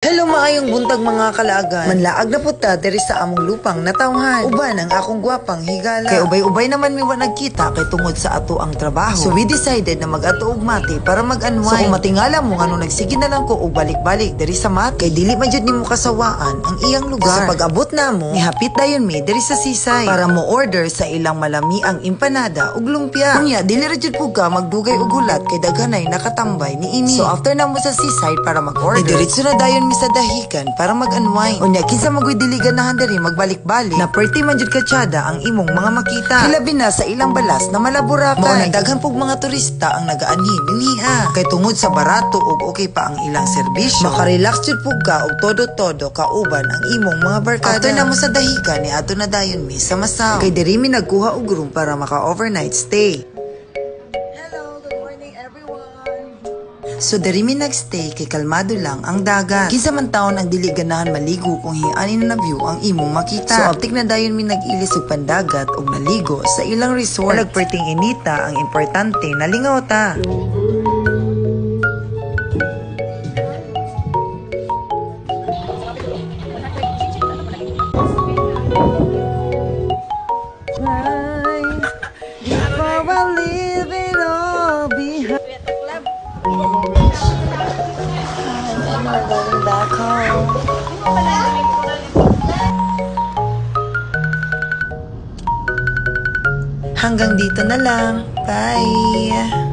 Hello maayong buntag mga kalagan. Manlaag na puta diri sa among lupang natawhan. Uban ang akong gwapang higala. Kay ubay-ubay naman mi wa nagkita kay tungod sa ato ang trabaho. So we decided na mag-ato og mati para mag-unwind. So kung matingala mo ngano nagsige na lang ko og balik-balik diri sa mati. Kay dili man jud nimo kasawaan ang iyang lugar. Sa pag-abot namo, nihapit dayon mi diri sa seaside para mo order sa ilang malami ang empanada ug lumpia. Kunya dili ra jud pug ka magdugay og hulat kay daghanay nakatambay niini. So after namo sa seaside para mag-order, diretso na dayon sa dahikan para mag-unwind. Unya kinsa magoy dili ganahan diri magbalik-balik na perti man jud katsada ang imong mga makita. Hilabi na sa ilang balas na malaburakay. Mao na daghan pug mga turista ang nagaanhin dinhiha. Kay tungod sa barato ug okay pa ang ilang serbisyo, makarelax jud pug ka og todo-todo kauban ang imong mga barkada. After na mo sa dahikan ni ato na dayon mi sa Masaw. Kay diri mi nagkuha og room para maka-overnight stay. So dari mi nagstay kay kalmado lang ang dagat. Kinsa man taon ang dili ganahan maligo kung hiani na view ang imong makita. So optik na dayon mi nag-ilis og pandagat og naligo sa ilang resort. Nagperting inita ang importante nalingaw ta. Going back home. Hanggang dito na lang. Bye!